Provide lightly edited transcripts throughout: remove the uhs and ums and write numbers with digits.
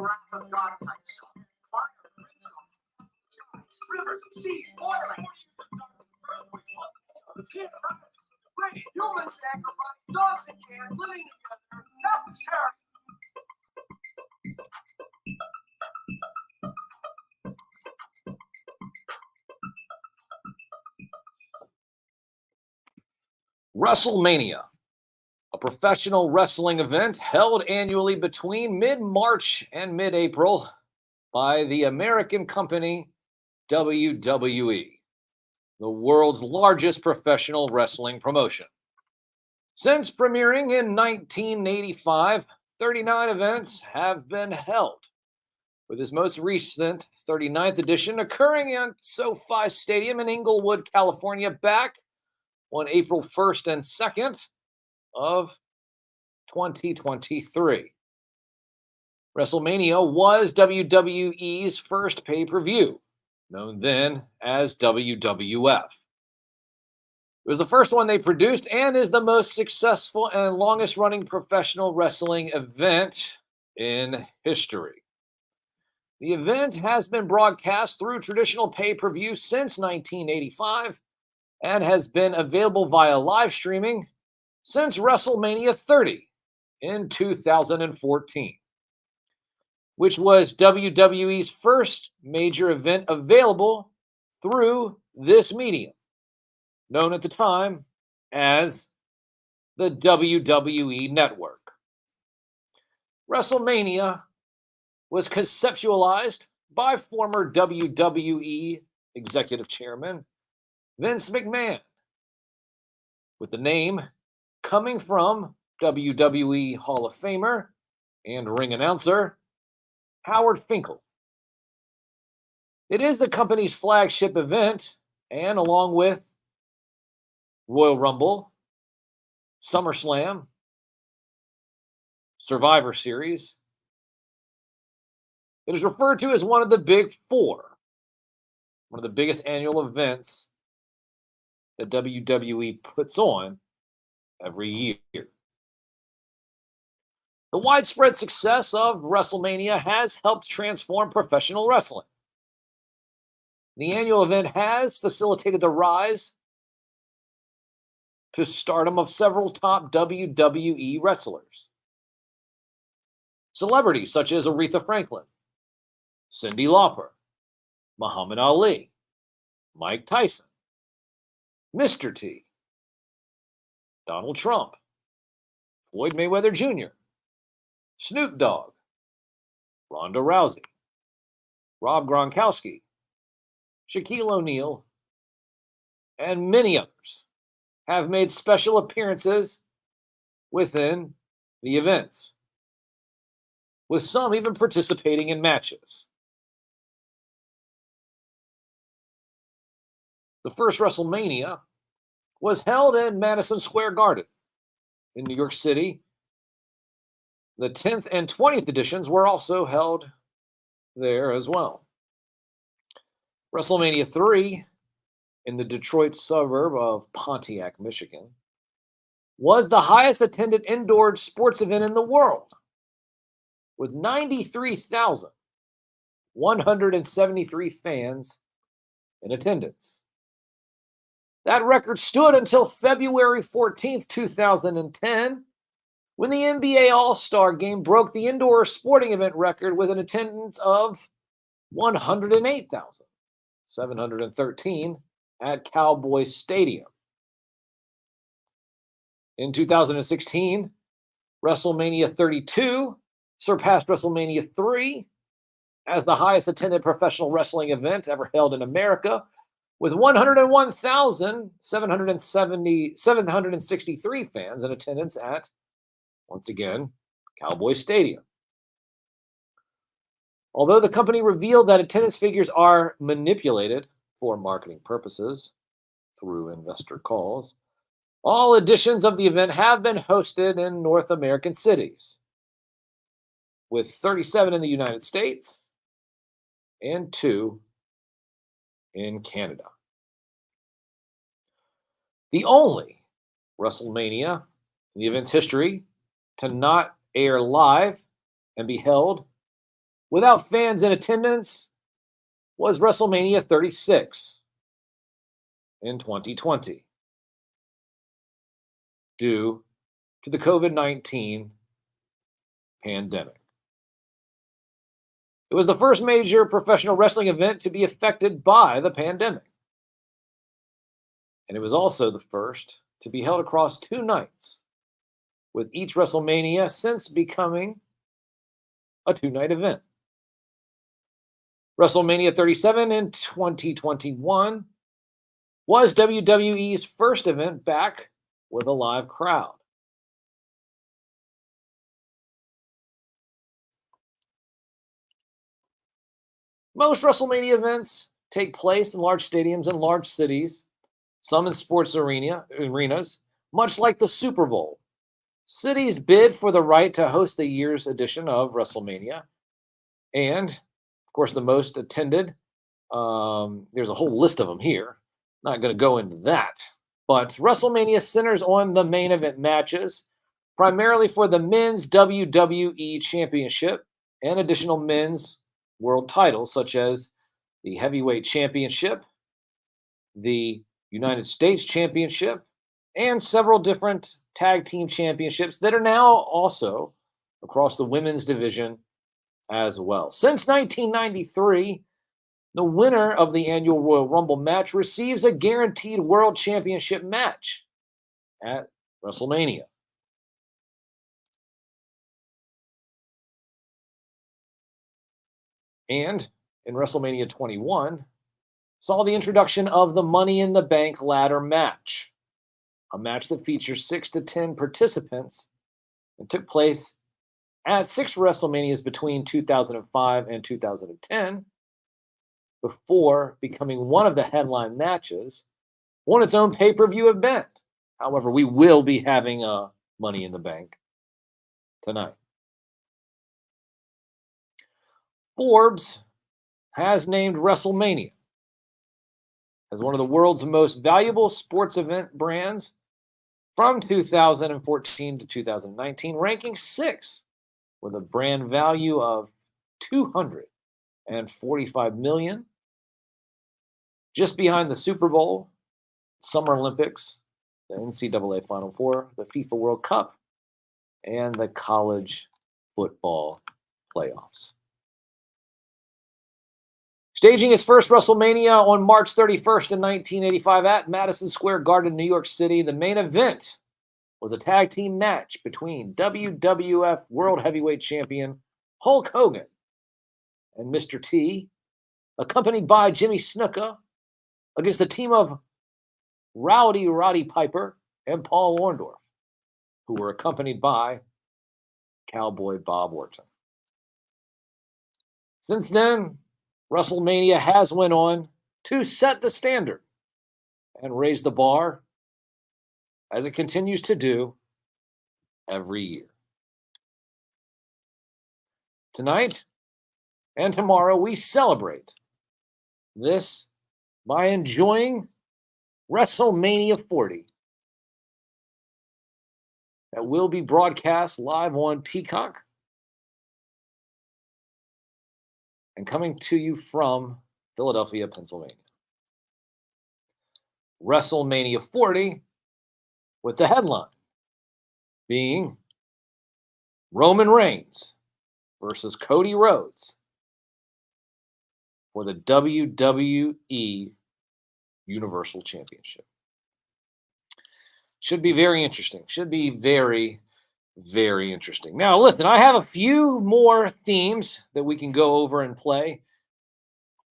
wrath of God type stuff. Fire, rivers, seas, boiling. Human sacrifice, dogs and cats living together. That's terrible. WrestleMania, a professional wrestling event held annually between mid-March and mid-April by the American company WWE, the world's largest professional wrestling promotion. Since premiering in 1985, 39 events have been held, with this most recent 39th edition occurring at SoFi Stadium in Inglewood, California, back on April 1st and 2nd of 2023. WrestleMania was WWE's first pay-per-view, known then as WWF. It was the first one they produced and is the most successful and longest-running professional wrestling event in history. The event has been broadcast through traditional pay-per-view since 1985 and has been available via live streaming since WrestleMania 30 in 2014, which was WWE's first major event available through this medium, known at the time as the WWE Network. WrestleMania was conceptualized by former WWE Executive Chairman Vince McMahon, with the name coming from WWE Hall of Famer and ring announcer Howard Finkel. It is the company's flagship event, and along with Royal Rumble, SummerSlam, Survivor Series, it is referred to as one of the Big Four, one of the biggest annual events that WWE puts on every year. The widespread success of WrestleMania has helped transform professional wrestling. The annual event has facilitated the rise to stardom of several top WWE wrestlers. Celebrities such as Aretha Franklin, Cyndi Lauper, Muhammad Ali, Mike Tyson, Mr. T, Donald Trump, Floyd Mayweather Jr., Snoop Dogg, Ronda Rousey, Rob Gronkowski, Shaquille O'Neal, and many others have made special appearances within the events, with some even participating in matches. The first WrestleMania was held in Madison Square Garden in New York City. The 10th and 20th editions were also held there as well. WrestleMania 3 in the Detroit suburb of Pontiac, Michigan, was the highest attended indoor sports event in the world, with 93,173 fans in attendance. That record stood until February 14th, 2010, when the NBA All-Star Game broke the indoor sporting event record with an attendance of 108,713 at Cowboy Stadium. In 2016, WrestleMania 32 surpassed WrestleMania 3 as the highest attended professional wrestling event ever held in America, with 101,763 fans in attendance at, once again, Cowboy Stadium. Although the company revealed that attendance figures are manipulated for marketing purposes through investor calls, all editions of the event have been hosted in North American cities, with 37 in the United States and 2 in Canada. The only WrestleMania in the event's history to not air live and be held without fans in attendance was WrestleMania 36 in 2020 due to the COVID-19 pandemic. It was the first major professional wrestling event to be affected by the pandemic. And it was also the first to be held across 2 nights, with each WrestleMania since becoming a 2-night event. WrestleMania 37 in 2021 was WWE's first event back with a live crowd. Most WrestleMania events take place in large stadiums and large cities, some in sports arenas, much like the Super Bowl. Cities bid for the right to host the year's edition of WrestleMania. And, of course, the most attended, there's a whole list of them here. Not going to go into that. But WrestleMania centers on the main event matches, primarily for the men's WWE Championship and additional men's world titles, such as the Heavyweight Championship, the United States Championship, and several different tag team championships that are now also across the women's division as well. Since 1993, the winner of the annual Royal Rumble match receives a guaranteed world championship match at WrestleMania. And in WrestleMania 21, saw the introduction of the Money in the Bank ladder match, a match that features 6 to 10 participants and took place at 6 WrestleManias between 2005 and 2010, before becoming one of the headline matches on its own pay-per-view event. However, we will be having a Money in the Bank tonight. Forbes has named WrestleMania as one of the world's most valuable sports event brands from 2014 to 2019, ranking 6 with a brand value of $245 million, just behind the Super Bowl, Summer Olympics, the NCAA Final Four, the FIFA World Cup, and the college football playoffs. Staging his first WrestleMania on March 31st in 1985 at Madison Square Garden, New York City, the main event was a tag team match between WWF World Heavyweight Champion Hulk Hogan and Mr. T, accompanied by Jimmy Snuka, against the team of Rowdy Roddy Piper and Paul Orndorff, who were accompanied by Cowboy Bob Orton. Since then, WrestleMania has went on to set the standard and raise the bar, as it continues to do every year. Tonight and tomorrow, we celebrate this by enjoying WrestleMania 40, that will be broadcast live on Peacock and coming to you from Philadelphia, Pennsylvania. WrestleMania 40, with the headline being Roman Reigns versus Cody Rhodes for the WWE Universal Championship. Should be very interesting. Should be very, very interesting. Now, listen, I have a few more themes that we can go over and play.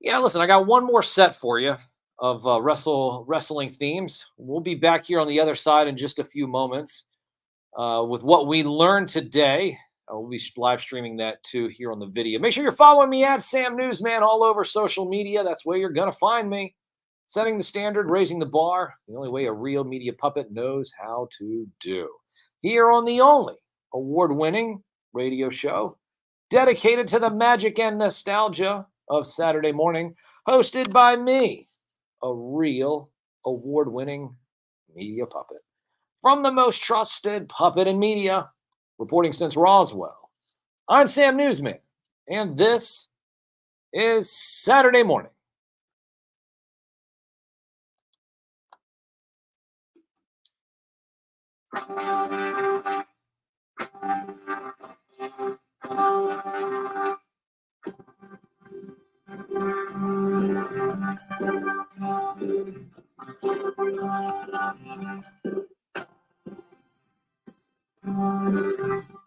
Yeah, listen, I got one more set for you of wrestling themes. We'll be back here on the other side in just a few moments with what we learned today. We'll be live streaming that too here on the video. Make sure you're following me at Sam Newsman all over social media. That's where you're going to find me. Setting the standard, raising the bar, the only way a real media puppet knows how to do. Here on the only award-winning radio show dedicated to the magic and nostalgia of Saturday morning, hosted by me, a real award-winning media puppet. From the most trusted puppet in media, reporting since Roswell, I'm Sam Newsman, And this is Saturday morning.